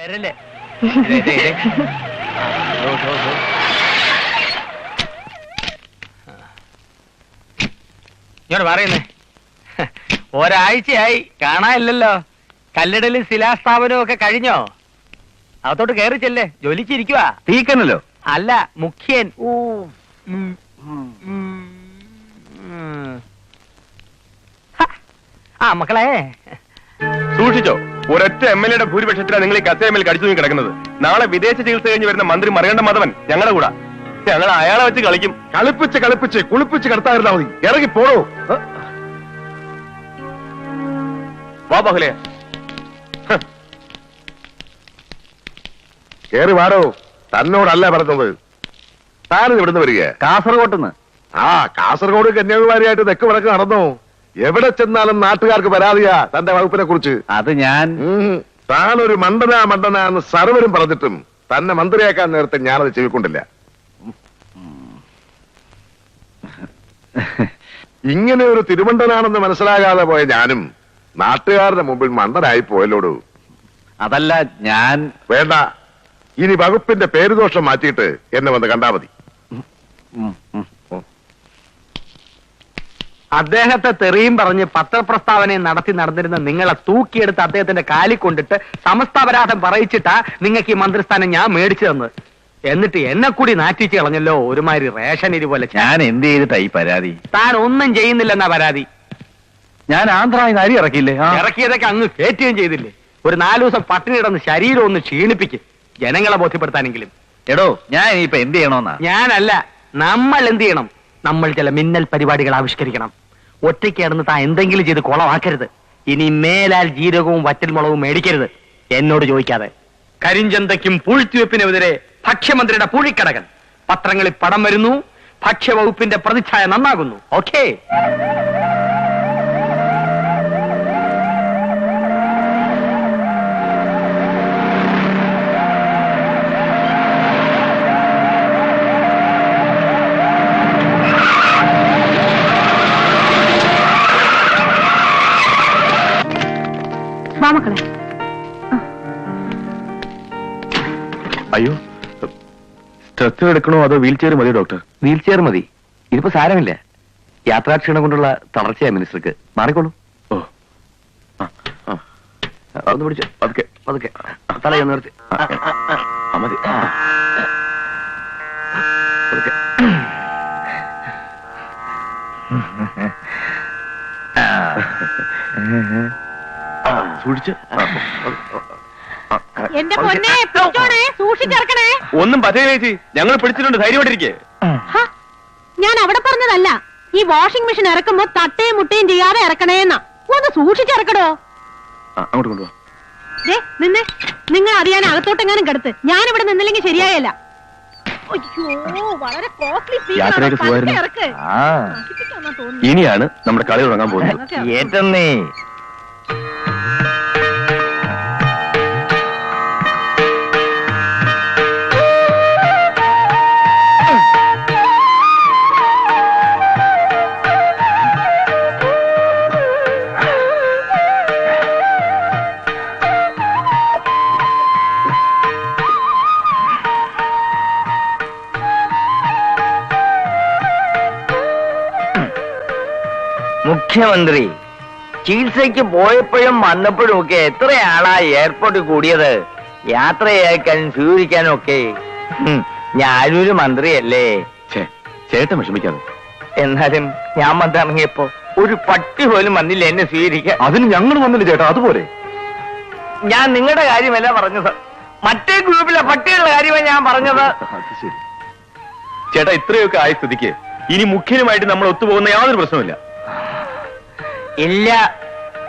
വരല്ലേ ഇങ്ങോട്ട് പറയുന്നേ. ഒരാഴ്ചയായി കാണാനില്ലല്ലോ. കല്ലിടലും ശിലാസ്ഥാപനവും ഒക്കെ കഴിഞ്ഞോ? അകത്തോട്ട് കയറി ചെല്ലേ, ജ്വലിച്ചിരിക്കുവാ. തീക്കനല്ലോ അല്ല, മുഖ്യൻ. ആ മക്കളെ സൂക്ഷിച്ചോ. ഒരൊറ്റ MLA ഭൂരിപക്ഷത്തിലാണ് നിങ്ങൾ ഈ കസേരമേൽ കടിച്ചു തൂങ്ങി കിടക്കുന്നത്. നാളെ വിദേശ ചികിത്സ കഴിഞ്ഞ് വരുന്ന മന്ത്രി മറികണ്ഠ മാധവൻ ഞങ്ങളുടെ കൂടെ. ഞങ്ങൾ അയാളെ വെച്ച് കളിക്കും. കളിപ്പിച്ച് കുളിപ്പിച്ച് കിടത്താതിരുന്നാ മതി. ഇറങ്ങി പോടോ. വാ ബാഹുലേ, കേറി വാടോ. തന്നോടല്ല പറഞ്ഞത്. താനും ഇവിടുന്ന് വരിക? കാസർഗോട്ടുന്ന്. ആ, കാസർഗോഡ് കന്യാകുമാരിയായിട്ട് തെക്ക് വടക്ക് നടന്നോ? എവിടെ ചെന്നാലും നാട്ടുകാർക്ക് പരാതിയാ തന്റെ വകുപ്പിനെ കുറിച്ച്. അത് ഞാൻ താനൊരു മണ്ടന എന്ന് സർവരും പറഞ്ഞിട്ടും തന്നെ മന്ത്രിയാക്കാൻ നേരത്തെ ഞാനത് ചെവിക്കൊണ്ടില്ല. ഇങ്ങനെ ഒരു തിരുമണ്ടനാണെന്ന് മനസ്സിലാകാതെ പോയ ഞാനും നാട്ടുകാരുടെ മുമ്പിൽ മണ്ടനായി പോയല്ലോടു. അതല്ല ഞാൻ. വേണ്ട, ഇനി വകുപ്പിന്റെ പേരുദോഷം മാറ്റിയിട്ട് എന്നെ വന്ന് കണ്ടാ മതി. അദ്ദേഹത്തെ തെറിയും പറഞ്ഞ് പത്രപ്രസ്താവനയും നടന്നിരുന്ന നിങ്ങളെ തൂക്കിയെടുത്ത് അദ്ദേഹത്തിന്റെ കാലിൽ കൊണ്ടിട്ട് സമസ്താപരാധം പറയിച്ചിട്ടാ നിങ്ങൾക്ക് ഈ മന്ത്രിസ്ഥാനം ഞാൻ മേടിച്ചു തന്നത്. എന്നിട്ട് എന്നെ കൂടി നാറ്റിച്ച് കളഞ്ഞല്ലോ. ഒരുമാതിരി റേഷൻ ഇതുപോലെ. ഞാൻ എന്ത് ചെയ്തിട്ടാ ഈ പരാതി? താൻ ഒന്നും ചെയ്യുന്നില്ലെന്നാ പരാതി. ഞാൻ ആന്ധ്രായി അരി ഇറക്കിയില്ലേ? ഇറക്കിയതൊക്കെ അങ്ങ് കയറ്റുകയും ചെയ്തില്ലേ. ഒരു 4 ദിവസം പട്ടിണി കിടന്ന് ശരീരം ഒന്ന് ക്ഷീണിപ്പിക്കും, ജനങ്ങളെ ബോധ്യപ്പെടുത്താനെങ്കിലും. എടോ, ഞാൻ ഇനിയിപ്പൊ എന്ത് ചെയ്യണോന്നാ? ഞാനല്ല, നമ്മൾ എന്ത് ചെയ്യണം? നമ്മൾ ചില മിന്നൽ പരിപാടികൾ ആവിഷ്കരിക്കണം. ഒറ്റയ്ക്ക് കിടന്ന് താൻ എന്തെങ്കിലും ചെയ്ത് കുളമാക്കരുത്. ഇനി മേലാൽ ജീരകവും വറ്റൽമുളകും മേടിക്കരുത് എന്നോട് ചോദിക്കാതെ. കരിഞ്ചന്തയ്ക്കും പൂഴ്ത്തിവെപ്പിനെതിരെ ഭക്ഷ്യമന്ത്രിയുടെ പൂഴിക്കടകൻ. പത്രങ്ങളിൽ പടം വരുന്നു. ഭക്ഷ്യവകുപ്പിന്റെ പ്രതിച്ഛായ നന്നാകുന്നു. ഓക്കേ? മക്കളെ, അയ്യോ, സ്ട്രെച്ചർ എടുക്കണോ അതോ വീൽ ചെയർ മതി ഡോക്ടർ? വീൽ ചെയർ മതി. ഇതിപ്പോ സാരമില്ല. യാത്രാക്ഷീണം കൊണ്ടുള്ള തളർച്ചയാ മിനിസ്റ്റർക്ക്. മാറിക്കോളൂ. ഓ, ഒന്ന് പിടിച്ചു. പതുക്കെ പതുക്കെ തലയൊന്ന് നിർത്തി. മതി. പതുക്കെ. സൂക്ഷിച്ച്. എന്റെ പൊന്നെ, പിടിച്ചോണേ, സൂക്ഷിച്ചിറക്കണേ. ഒന്നും പറ്റില്ല ചേച്ചി, ഞങ്ങൾ പിടിച്ചിട്ടുണ്ട്. ധൈര്യമായിട്ടിരിക്കേ. ഞാൻ അവിടെ പറഞ്ഞതല്ല, ഈ വാഷിംഗ് മെഷീൻ ഇറക്കുമ്പോ തട്ടയും മുട്ടയും ചെയ്യാതെ ഇറക്കണേന്നാ. ഒന്ന് സൂക്ഷിച്ചിറക്കടോ. അങ്ങോട്ട് കൊണ്ടുപോവാ. നിന്നെ നിങ്ങൾ അറിയാൻ അകത്തോട്ടെങ്ങാനും കിടത്ത്. ഞാൻ ഇവിടെ നിന്നില്ലെങ്കിൽ ശരിയായല്ല. അയ്യോ, വളരെ കോസ്റ്റ്ലി. യാത്രയൊക്കെ സുഖമായിരുന്നു. ഇനിയാണ് നമ്മുടെ കളി തുടങ്ങാൻ പോകുന്നത്. ഏറ്റന്നേ മുഖ്യമന്ത്രി ചികിത്സയ്ക്ക് പോയപ്പോഴും വന്നപ്പോഴും ഒക്കെ എത്രയാളാ എയർപോർട്ടിൽ കൂടിയത്? യാത്രയാക്കാനും സ്വീകരിക്കാനും ഒക്കെ. ഞാനൊരു മന്ത്രിയല്ലേ. ചേട്ടൻ വിഷമിക്കാതെ. എന്നാലും ഞാൻ വന്നിറങ്ങിയപ്പോ ഒരു പട്ടി പോലും വന്നില്ല എന്നെ സ്വീകരിക്കാൻ. അതിന് ഞങ്ങൾ വന്നില്ല ചേട്ടാ. അതുപോലെ ഞാൻ നിങ്ങളുടെ കാര്യമല്ല പറഞ്ഞത്, മറ്റേ ഗ്രൂപ്പിലെ പട്ടികളുടെ കാര്യമാണ് ഞാൻ പറഞ്ഞത്. ശരി ചേട്ടാ, ഇത്രയൊക്കെ ആയ സ്ഥിതിക്ക് ഇനി മുഖ്യനുമായിട്ട് നമ്മൾ ഒത്തുപോകുന്ന യാതൊരു പ്രശ്നമില്ല. ഇല്ല,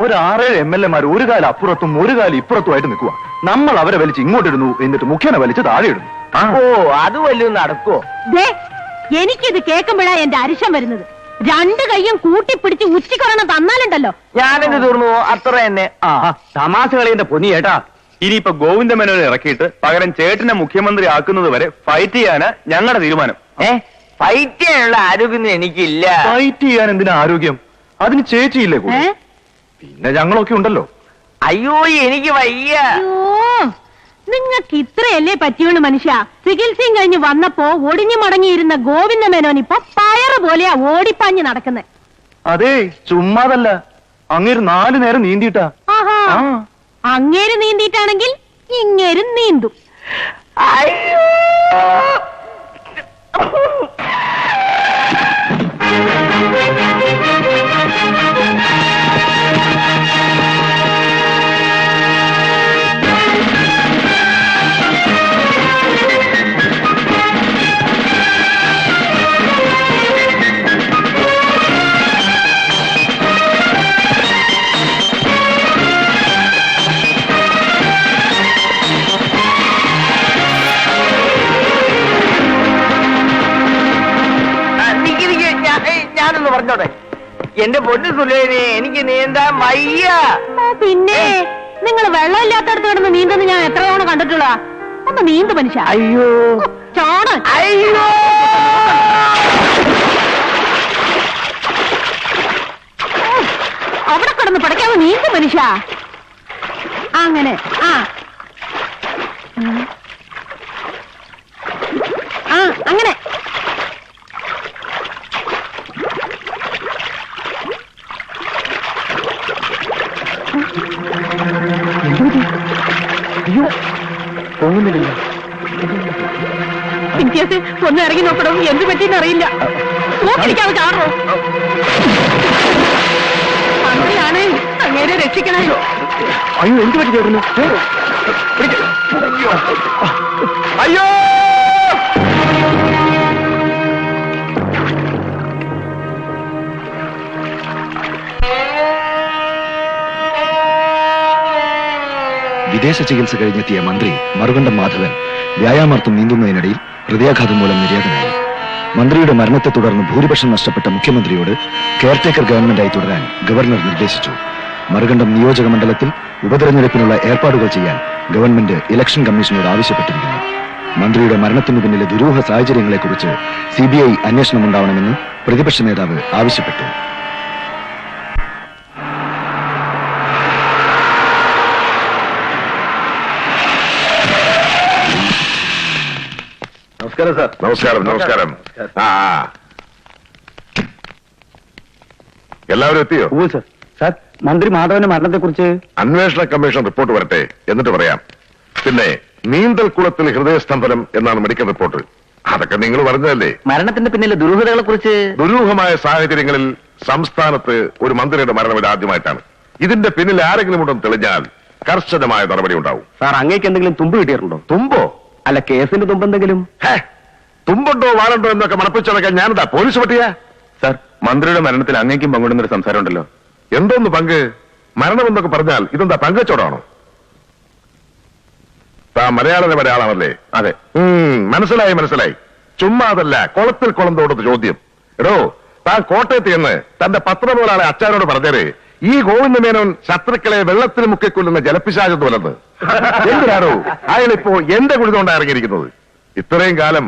ഒരു 6-7 MLA ഒരു കാലം അപ്പുറത്തും ഒരു കാലം ഇപ്പുറത്തുമായിട്ട് നിൽക്കുക. നമ്മൾ അവരെ വലിച്ച് ഇങ്ങോട്ടിടുന്നു, എന്നിട്ട് മുഖ്യനെ വലിച്ച് താഴെ ഇടുന്നു. ഓ, അത് വല്ലതും നടക്കുവോ? എനിക്കിത് കേൾക്കുമ്പോഴാ എന്റെ അരിശം വരുന്നത്. 2 കൈയും കൂട്ടിപ്പിടിച്ച് ഉച്ചക്കൊരെണ്ണം തന്നാലുണ്ടല്ലോ. ഞാനെന്ത് തീർന്നു? അത്ര തന്നെ. തമാശ കളിന്റെ പൊന്നി ചേട്ടാ. ഇനിയിപ്പോ ഗോവിന്ദ മേനോനെ ഇറക്കിയിട്ട് പകരം ചേട്ടനെ മുഖ്യമന്ത്രി ആക്കുന്നത് വരെ ഫൈറ്റ് ചെയ്യാനാ ഞങ്ങളുടെ തീരുമാനം. ഫൈറ്റ് ചെയ്യാനുള്ള ആരോഗ്യം എനിക്കില്ല. ഫൈറ്റ് ചെയ്യാൻ എന്തിനാ ആരോഗ്യം? അതിന് ചേച്ചിയില്ലേ കൂടെ? പിന്നെ ഞങ്ങളൊക്കെ ഉണ്ടല്ലോ. അയ്യോ, എനിക്ക് വയ്യ. നിങ്ങൾക്ക് ഇത്രയല്ലേ പറ്റിയുള്ളൂ മനുഷ്യ. ചികിത്സയും കഴിഞ്ഞ് വന്നപ്പോ ഒടിഞ്ഞു മടങ്ങിയിരുന്ന ഗോവിന്ദ മേനോൻ ഇപ്പൊ പയറ് പോലെയാ ഓടിപ്പാഞ്ഞ് നടക്കുന്നത്. അതെ, ചുമ്മാതല്ല, അങ്ങേര് 4 നേരം നീന്തിട്ടാ. ആഹാ, അങ്ങേര് നീന്തിയിട്ടാണെങ്കിൽ ഇങ്ങേരും നീന്തും. അയ്യോ, ഞാനൊന്ന് പറഞ്ഞോട്ടെ. എന്റെ പൊന്നു സുലേനെ, എനിക്ക് നീന്താൻ വയ്യ. പിന്നെ നിങ്ങൾ വെള്ളമില്ലാത്തടത്ത് കിടന്ന് നീന്തുന്ന ഞാൻ എത്ര തവണ കണ്ടിട്ടുള്ള. ഒന്ന് നീന്തു മനുഷ്യ. അയ്യോ, ചോണ. അയ്യോ, അവിടെ കിടന്ന് പടയ്ക്കാതെ നീന്തു മനുഷ്യ. അങ്ങനെ അങ്ങനെ. അയ്യോ, പോകുന്നില്ല. എനിക്ക് ഒന്ന് ഇറങ്ങി നോക്കണം, എന്ത് പറ്റിയെന്ന് അറിയില്ല. നോക്കിരിക്കാതെ ചാടോ. അങ്ങനെയാണ് അങ്ങേരെ രക്ഷിക്കണേ. അയ്യോ, എന്ത് പറ്റി ചേർന്നു? അയ്യോ, വിദേശ ചികിത്സ കഴിഞ്ഞെത്തിയ മന്ത്രി മറുകണ്ഠം മാധവൻ വ്യായാമാർത്ഥം നീന്തുന്നതിനിടയിൽ ഹൃദയാഘാതം മൂലം നിര്യാതനായി. മന്ത്രിയുടെ മരണത്തെ തുടർന്ന് ഭൂരിപക്ഷം നഷ്ടപ്പെട്ട മുഖ്യമന്ത്രിയോട് കെയർടേക്കർ ഗവൺമെന്റായി തുടരാൻ ഗവർണർ നിർദ്ദേശിച്ചു. മറുകണ്ഠം നിയോജക മണ്ഡലത്തിൽ ഉപതെരഞ്ഞെടുപ്പിനുള്ള ഏർപ്പാടുകൾ ചെയ്യാൻ ഗവൺമെന്റ് ഇലക്ഷൻ കമ്മീഷനോട് ആവശ്യപ്പെട്ടിരിക്കുന്നു. മന്ത്രിയുടെ മരണത്തിനു പിന്നിലെ ദുരൂഹ സാഹചര്യങ്ങളെക്കുറിച്ച് CBI അന്വേഷണമുണ്ടാവണമെന്ന് പ്രതിപക്ഷ നേതാവ് ആവശ്യപ്പെട്ടു. നമസ്കാരം സാർ. നമസ്കാരം. നമസ്കാരം. എല്ലാവരും എത്തിയോ? സാർ. സാർ, മന്ത്രി മാധവന്റെ മരണത്തെ കുറിച്ച് അന്വേഷണ കമ്മീഷൻ റിപ്പോർട്ട് വരട്ടെ, എന്നിട്ട് പറയാം. പിന്നെ നീന്തൽക്കുളത്തിൽ ഹൃദയസ്തംഭനം എന്നാണ് മെഡിക്കൽ റിപ്പോർട്ട്. അതൊക്കെ നിങ്ങൾ പറഞ്ഞതല്ലേ? മരണത്തിന്റെ പിന്നിലെ ദുരൂഹതകളെ കുറിച്ച്. ദുരൂഹമായ സാഹചര്യങ്ങളിൽ സംസ്ഥാനത്ത് ഒരു മന്ത്രിയുടെ മരണം ഇത് ആദ്യമായിട്ടാണ്. ഇതിന്റെ പിന്നിൽ ആരെങ്കിലും ഉണ്ടെന്ന് തെളിഞ്ഞാൽ കർശനമായ നടപടി ഉണ്ടാവും. സാർ, അങ്ങേക്ക് എന്തെങ്കിലും തുമ്പ് കിട്ടിയിട്ടുണ്ടോ? തുമ്പോ? അല്ല, കേസിന്റെ തുമ്പെന്തെങ്കിലും. തുമ്പുണ്ടോ വാളുണ്ടോ എന്നൊക്കെ മണപ്പിച്ചടക്കാൻ ഞാനെന്താ പോലീസ് പട്ടിയാ? സാർ, മന്ത്രിയുടെ മരണത്തിൽ അങ്ങേക്കും പങ്കുണ്ടെന്നൊരു സംസാരം ഉണ്ടല്ലോ. എന്തോന്ന് പങ്ക്? മരണമെന്നൊക്കെ പറഞ്ഞാൽ ഇതെന്താ പങ്കച്ചോടാണോ? താ മലയാളമല്ലേ? അതെ. മനസ്സിലായി മനസ്സിലായി. ചുമ്മാ അതല്ല, കുളത്തിൽ കുളം തോടുന്ന ചോദ്യം. എടോ, താൻ കോട്ടയത്ത് എന്ന് തന്റെ പത്രമുതലാളെ അച്ചാരോട് പറഞ്ഞേര്, ഈ ഗോവിന്ദ മേനോൻ ശത്രുക്കളെ വെള്ളത്തിൽ മുക്കിക്കൊല്ലുന്ന ജലപ്പിശാചെന്നുവല്ലെന്ന്. എന്തിനാണോ അയാളിപ്പോ എന്റെ കുഴിതുകൊണ്ടാണ് ഇറങ്ങിയിരിക്കുന്നത്? ഇത്രയും കാലം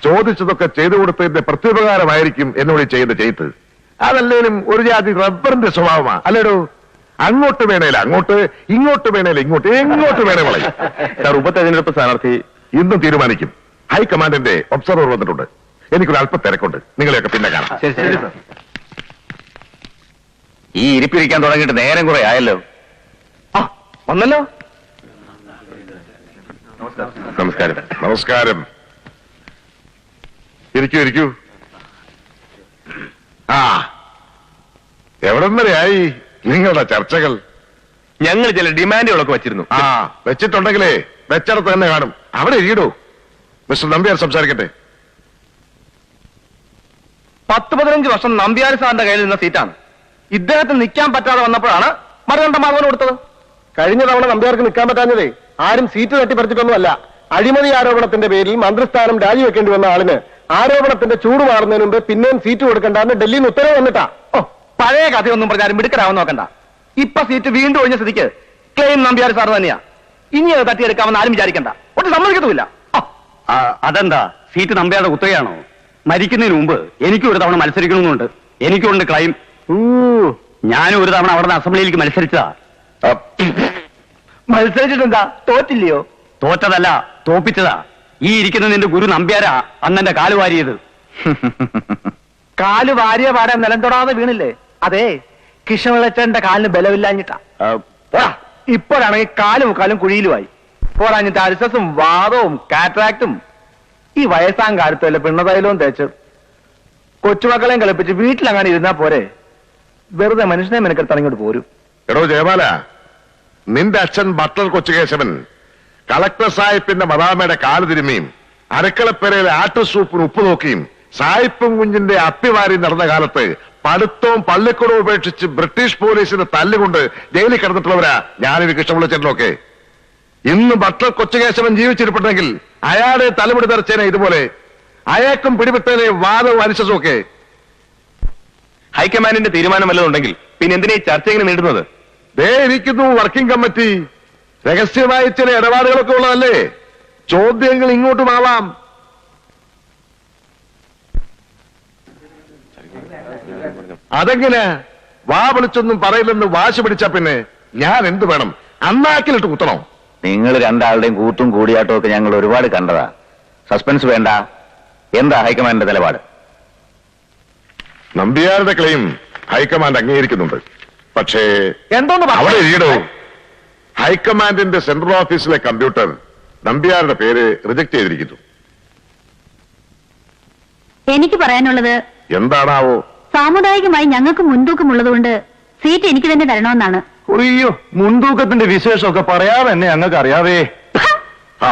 ചോദിച്ചതൊക്കെ ചെയ്തു കൊടുത്തതിന്റെ പ്രത്യുപകാരമായിരിക്കും എന്നോട് ചെയ്യുന്ന ചെയ്ത്. അതല്ലേലും ഒരു ജാതി റബ്ബറിന്റെ സ്വഭാവമാ അല്ലേടോ? അങ്ങോട്ട് വേണേല അങ്ങോട്ട്, ഇങ്ങോട്ട് വേണേല ഇങ്ങോട്ട്, എങ്ങോട്ട് വേണേ വളയും. സാർ, ഉപതെരഞ്ഞെടുപ്പ് സ്ഥാനാർത്ഥി ഇന്നും തീരുമാനിക്കും. ഹൈക്കമാൻഡിന്റെ ഒബ്സർവർ വന്നിട്ടുണ്ട്. എനിക്കൊരു അല്പ തിരക്കുണ്ട്. നിങ്ങളെയൊക്കെ പിന്നെ കാണാം. ശരി ശരി സാർ. ഈ ഇരിപ്പിരിക്കാൻ തുടങ്ങിയിട്ട് നേരം കുറെ ആയല്ലോ. വന്നല്ലോ. നമസ്കാരം. നമസ്കാരം. ഇരിക്കൂ ഇരിക്കൂ. എവിടം വരെയായി നിങ്ങളുടെ ചർച്ചകൾ? ഞങ്ങൾ ചില ഡിമാൻഡുകളൊക്കെ വച്ചിരുന്നു. വെച്ചിട്ടുണ്ടെങ്കിലേ വെച്ചടത്ത് തന്നെ കാണും. അവിടെ ഇരിക്കൂ. മിസ്റ്റർ നമ്പ്യാർ സംസാരിക്കട്ടെ. 10-15 വർഷം നമ്പ്യാർ സാറിന്റെ കയ്യിൽ നിന്ന സീറ്റാണ്. ഇദ്ദേഹത്തിന് നിൽക്കാൻ പറ്റാതെ വന്നപ്പോഴാണ് മറുകണ്ഠം മാധവന് കൊടുത്തത്. കഴിഞ്ഞ തവണ നമ്പ്യാർക്ക് നിൽക്കാൻ പറ്റാഞ്ഞതേ ആരും സീറ്റ് തട്ടിപ്പറിച്ചിട്ടൊന്നുമല്ല. അഴിമതി ആരോപണത്തിന്റെ പേരിൽ മന്ത്രിസ്ഥാനം രാജിവെക്കേണ്ടി വന്ന ആളിന് ആരോപണത്തിന്റെ ചൂട് മാറുന്നതിന് മുമ്പ് പിന്നെയും സീറ്റ് കൊടുക്കണ്ടെന്ന് ഡൽഹിയിൽ നിന്ന് ഉത്തരവ് വന്നിട്ടാ. പഴയ കഥയൊന്നും പറഞ്ഞാലും മിടുക്കരാവാൻ നോക്കണ്ട. ഇപ്പൊ സീറ്റ് വീണ്ടും ഒഴിഞ്ഞ സ്ഥിതിക്ക് ക്ലെയിം നമ്പ്യാർ സാർ തന്നെയാ. ഇനി അത് തട്ടിയെടുക്കാമെന്ന് ആരും വിചാരിക്കണ്ട. ഒട്ടും സമ്മതിക്കത്തുമില്ല. അതെന്താ, സീറ്റ് നമ്പ്യാരുടെ കുത്തകയാണോ? മരിക്കുന്നതിന് മുമ്പ് എനിക്കും ഒരു തവണ മത്സരിക്കണമെന്നുണ്ട്. എനിക്കുണ്ട് ക്ലൈം. ഞാനും ഒരു തവണ അവിടെ നിന്ന് അസംബ്ലിയിലേക്ക് മത്സരിച്ചതാ. മത്സരിച്ചിട്ടെന്താ, തോറ്റില്ലയോ? തോറ്റതല്ല, തോപ്പിച്ചതാ. ഈ ഇരിക്കുന്ന നിന്റെ ഗുരു നമ്പ്യാരാ അന്നെന്റെ കാല് വാരിയത്. കാല് വാരിയ പാടാൻ നിലം തൊടാതെ വീണില്ലേ? അതെ, കൃഷ്ണവിളച്ചന്റെ കാലിന് ബലമില്ലാഞ്ഞിട്ടാ. ഇപ്പോഴാണെങ്കിൽ കാലും മുക്കാലും കുഴിയിലുമായി. പോരാഞ്ഞിട്ട് അരിസസും വാദവും കാറ്ററാക്റ്റും. ഈ വയസ്സാം കാലത്ത് വല്ല പിണ്ണതൈലവും തേച്ച് കൊച്ചുമക്കളെയും കളിപ്പിച്ച് വീട്ടിലങ്ങനെ ഇരുന്നാ പോരെ? വെറുതെ മനുഷ്യനെ മെനക്കെടുത്ത് ഇങ്ങോട്ട് പോരും. എടോ ജയമാല, നിന്റെ അച്ഛൻ ബട്ട്ലർ കൊച്ചുകേശവൻ കളക്ടർ സാഹിബിന്റെ മദാമയുടെ കാല് തിരുമ്മിയും അരക്കളപ്പെരയിലെ ആട്ടുസൂപ്പിന് ഉപ്പ് നോക്കിയും സായിപ്പും കുഞ്ഞിന്റെ അപ്പിവാരി നടന്ന കാലത്ത് പഠിത്തവും പള്ളിക്കൂടവും ഉപേക്ഷിച്ച് ബ്രിട്ടീഷ് പോലീസിന് തല്ലുകൊണ്ട് ജയിലിൽ കിടന്നിട്ടുള്ളവരാ ഞാനൊരു കൃഷ്ണപിള്ളച്ചേട്ടനൊക്കെ. ഇന്ന് ബട്ട്ലർ കൊച്ചുകേശവൻ ജീവിച്ചിരിപ്പുണ്ടെങ്കിൽ അയാളെ തലമുടി തെറിച്ചേനെ ഇതുപോലെ. അയാൾക്കും പിടിപെട്ടേനെ വാദവും അനുസരിച്ചും ഒക്കെ. ഹൈക്കമാൻഡിന്റെ തീരുമാനം വല്ലതുണ്ടെങ്കിൽ പിന്നെ എന്തിനാ ഈ ചർച്ച ഇങ്ങനെ നീട്ടുന്നത്? ദേ ഇരിക്കുന്നു വർക്കിംഗ് കമ്മിറ്റി. രഹസ്യമായി ചില ഇടപാടുകളൊക്കെ ഉള്ളതല്ലേ? ചോദ്യങ്ങൾ ഇങ്ങോട്ടുമാവാം. അതെങ്ങനെ വാ വിളിച്ചൊന്നും പറയില്ലെന്ന് വാശി പിടിച്ചാ പിന്നെ ഞാൻ എന്ത് വേണം? അന്നാക്കിലിട്ട് കുത്തണോ? നിങ്ങൾ രണ്ടാളുടെയും കൂട്ടും കൂടിയാട്ടവും ഒക്കെ ഞങ്ങൾ ഒരുപാട് കണ്ടതാ. സസ്പെൻസ് വേണ്ട. എന്താ ഹൈക്കമാൻഡിന്റെ നിലപാട്? നമ്പ്യാരുടെ ക്ലെയിം ഹൈക്കമാൻഡ് അംഗീകരിക്കുന്നുണ്ട്. പക്ഷേ എന്തോന്ന് അവിടെ ഇരിക്കടോ. ഹൈക്കമാൻഡിന്റെ സെൻട്രൽ ഓഫീസിലെ കമ്പ്യൂട്ടർ നമ്പ്യാരുടെ പേര് റിജക്ട് ചെയ്തിരിക്കുന്നു. എനിക്ക് പറയാനുള്ളത് എന്താണാവോ? സാമുദായികമായി ഞങ്ങൾക്ക് മുൻതൂക്കമുള്ളതുകൊണ്ട് സീറ്റ് എനിക്ക് തന്നെ തരണമെന്നാണ്. അയ്യോ, മുൻതൂക്കത്തിന്റെ വിശേഷമൊക്കെ പറയാതെ തന്നെ ഞങ്ങൾക്ക് അറിയാവേ. ആ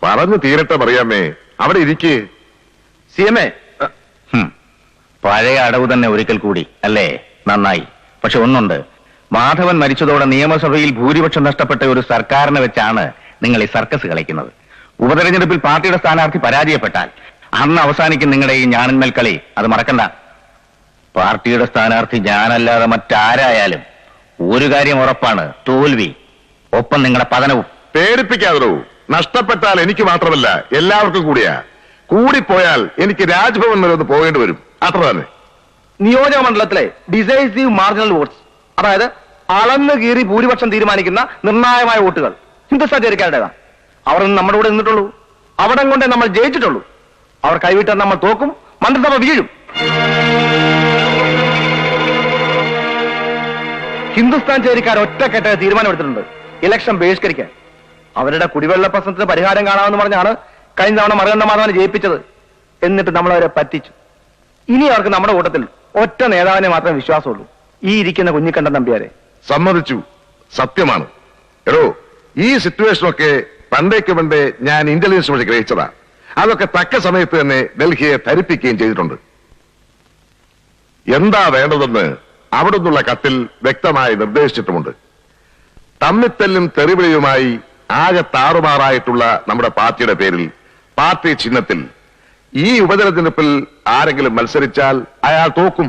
പറഞ്ഞു തീരട്ടെ പറയാമേ. അവിടെ ഇരിക്കേ. CMA, പഴയ അടവ് തന്നെ ഒരിക്കൽ കൂടി അല്ലേ? നന്നായി. പക്ഷെ ഒന്നുണ്ട്, മാധവൻ മരിച്ചതോടെ നിയമസഭയിൽ ഭൂരിപക്ഷം നഷ്ടപ്പെട്ട ഒരു സർക്കാരിനെ വെച്ചാണ് നിങ്ങൾ ഈ സർക്കസ് കളിക്കുന്നത്. ഉപതെരഞ്ഞെടുപ്പിൽ പാർട്ടിയുടെ സ്ഥാനാർത്ഥി പരാജയപ്പെട്ടാൽ അന്ന് അവസാനിക്കും നിങ്ങളുടെ ഈ ഞാണിന്മേൽ കളി. അത് മറക്കണ്ട. പാർട്ടിയുടെ സ്ഥാനാർത്ഥി ഞാനല്ലാതെ മറ്റാരായാലും ഒരു കാര്യം ഉറപ്പാണ്, തോൽവി. ഒപ്പം നിങ്ങളുടെ പതനവും. പേടിപ്പിക്കാതോ. നഷ്ടപ്പെട്ടാൽ എനിക്ക് മാത്രമല്ല എല്ലാവർക്കും കൂടിയാ. കൂടിപ്പോയാൽ എനിക്ക് രാജ്ഭവൻ വരെ ഒന്ന് പോകേണ്ടി വരും. അത്ര തന്നെ. നിയോജക മണ്ഡലത്തിലെ ഡിസൈസീവ് മാർജിനൽ വോട്ട്സ്, അതായത് അളന്ന് കീറി ഭൂരിപക്ഷം തീരുമാനിക്കുന്ന നിർണായകമായ വോട്ടുകൾ ഹിന്ദുസ്ഥാൻ ചേരിക്കാരുടേതാണ്. അവർ നമ്മുടെ കൂടെ നിന്നിട്ടുള്ളൂ. അവിടം കൊണ്ടേ നമ്മൾ ജയിച്ചിട്ടുള്ളൂ. അവർ കൈവിട്ടാൽ നമ്മൾ തോക്കും, മന്ത്രിസഭ വീഴും. ഹിന്ദുസ്ഥാൻ ചേരിക്കാർ ഒറ്റക്കെട്ട് തീരുമാനമെടുത്തിട്ടുണ്ട് ഇലക്ഷൻ ബഹിഷ്കരിക്കാൻ. അവരുടെ കുടിവെള്ള പ്രശ്നത്തിന് പരിഹാരം കാണാമെന്ന് പറഞ്ഞാണ് കഴിഞ്ഞ തവണ മറുകണ്ഠ മാധവനെ ജയിപ്പിച്ചത്. എന്നിട്ട് നമ്മളവരെ പറ്റിച്ചു. ഇനി അവർക്ക് നമ്മുടെ കൂട്ടത്തിൽ ഒറ്റ നേതാവിനെ മാത്രമേ വിശ്വാസമുള്ളൂ, ഈ ഇരിക്കുന്ന കുഞ്ഞിക്കണ്ണൻ നമ്പ്യാരെ. സമ്മതിച്ചു, സത്യമാണ്. എടോ, ഈ സിറ്റുവേഷനൊക്കെ പണ്ടേക്ക് പണ്ടേ ഞാൻ ഇന്റലിജൻസ് വഴി ഗ്രഹിച്ചതാ. അതൊക്കെ തക്ക സമയത്ത് തന്നെ ഡൽഹിയെ ധരിപ്പിക്കുകയും ചെയ്തിട്ടുണ്ട്. എന്താ വേണ്ടതെന്ന് അവിടെ നിന്നുള്ള കത്തിൽ വ്യക്തമായി നിർദ്ദേശിച്ചിട്ടുമുണ്ട്. തമ്മിത്തല്ലും തെറിവിളിയുമായി ആകെ താറുമാറായിട്ടുള്ള നമ്മുടെ പാർട്ടിയുടെ പേരിൽ, പാർട്ടി ചിഹ്നത്തിൽ ഈ ഉപതെരഞ്ഞെടുപ്പിൽ ആരെങ്കിലും മത്സരിച്ചാൽ അയാൾ തോക്കും.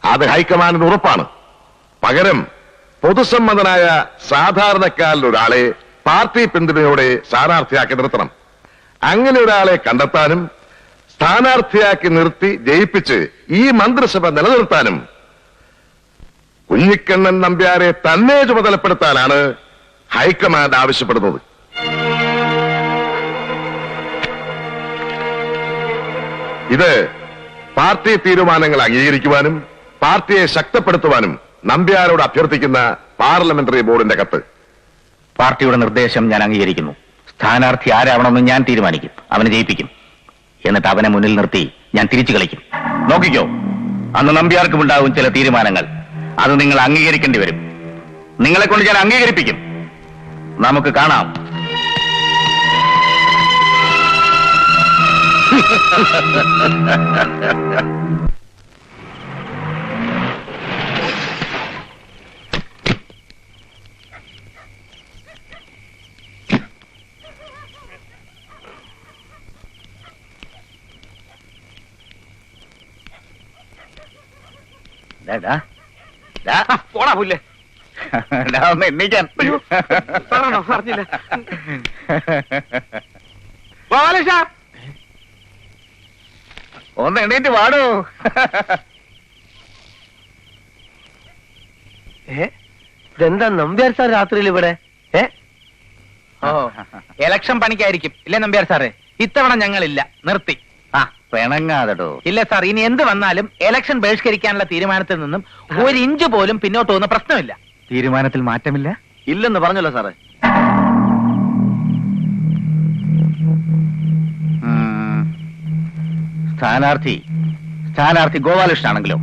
അത് ഹൈക്കമാൻഡിന് ഉറപ്പാണ്. പകരം പൊതുസമ്മതനായ സാധാരണക്കാരിൽ ഒരാളെ പാർട്ടി പിന്തുണയോടെ സ്ഥാനാർത്ഥിയാക്കി നിർത്തണം. അങ്ങനെ ഒരാളെ കണ്ടെത്താനും സ്ഥാനാർത്ഥിയാക്കി നിർത്തി ജയിപ്പിച്ച് ഈ മന്ത്രിസഭ നിലനിർത്താനും കുഞ്ഞിക്കണ്ണൻ നമ്പ്യാരെ തന്നെ ചുമതലപ്പെടുത്താനാണ് ഹൈക്കമാൻഡ് ആവശ്യപ്പെടുന്നത്. ഇത് പാർട്ടി തീരുമാനങ്ങൾ അംഗീകരിക്കുവാനും പാർട്ടിയെ ശക്തിപ്പെടുത്തുവാനും നമ്പ്യാരോട് അഭ്യർത്ഥിക്കുന്ന പാർലമെന്ററി ബോർഡിന്റെ കത്ത്. പാർട്ടിയുടെ നിർദ്ദേശം ഞാൻ അംഗീകരിക്കുന്നു. സ്ഥാനാർത്ഥി ആരാവണമെന്ന് ഞാൻ തീരുമാനിക്കും. അവനെ ജയിപ്പിക്കും. എന്നിട്ട് അവനെ മുന്നിൽ നിർത്തി ഞാൻ തിരിച്ചു കളിക്കും. നോക്കിക്കോ, അന്ന് നമ്പ്യാർക്കും ഉണ്ടാവും ചില തീരുമാനങ്ങൾ. അത് നിങ്ങൾ അംഗീകരിക്കേണ്ടി വരും. നിങ്ങളെ കൊണ്ട് ഞാൻ അംഗീകരിപ്പിക്കും. നമുക്ക് കാണാം. പോടാ പുല്ലേ. ഒന്ന് എണ്ണിക്കാൻ പറഞ്ഞില്ല. ഒന്ന് എണ്ണീറ്റ് പാടൂ. ഇതെന്താ നമ്പ്യാർ സാർ രാത്രിയിൽ ഇവിടെ? ഇലക്ഷൻ പണിക്കായിരിക്കും ഇല്ലേ നമ്പ്യാർ സാറേ? ഇത്തവണ ഞങ്ങളില്ല, നിർത്തി. ആ പിണങ്ങാതെടോ. ഇല്ല സാർ, ഇനി എന്ത് വന്നാലും ഇലക്ഷൻ ബഹിഷ്കരിക്കാനുള്ള തീരുമാനത്തിൽ നിന്നും ഒരു ഇഞ്ച് പോലും പിന്നോട്ട് പോകുന്ന പ്രശ്നമില്ല. തീരുമാനത്തിൽ മാറ്റമില്ല? ഇല്ലെന്ന് പറഞ്ഞല്ലോ സാറേ. സ്ഥാനാർത്ഥി ഗോപാലകൃഷ്ണനാണെങ്കിലോ?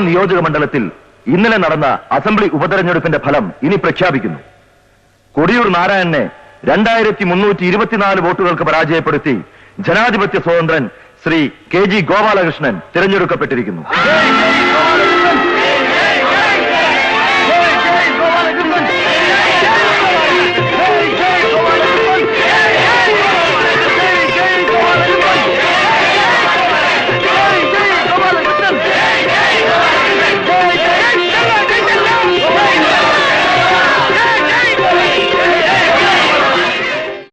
നിയോജക മണ്ഡലത്തിൽ ഇന്നലെ നടന്ന അസംബ്ലി ഉപതെരഞ്ഞെടുപ്പിന്റെ ഫലം ഇനി പ്രഖ്യാപിക്കുന്നു. കൊടിയൂർ നാരായണനെ 2324 വോട്ടുകൾക്ക് പരാജയപ്പെടുത്തി ജനാധിപത്യ സ്വതന്ത്രൻ ശ്രീ KG ഗോപാലകൃഷ്ണൻ തിരഞ്ഞെടുക്കപ്പെട്ടിരിക്കുന്നു.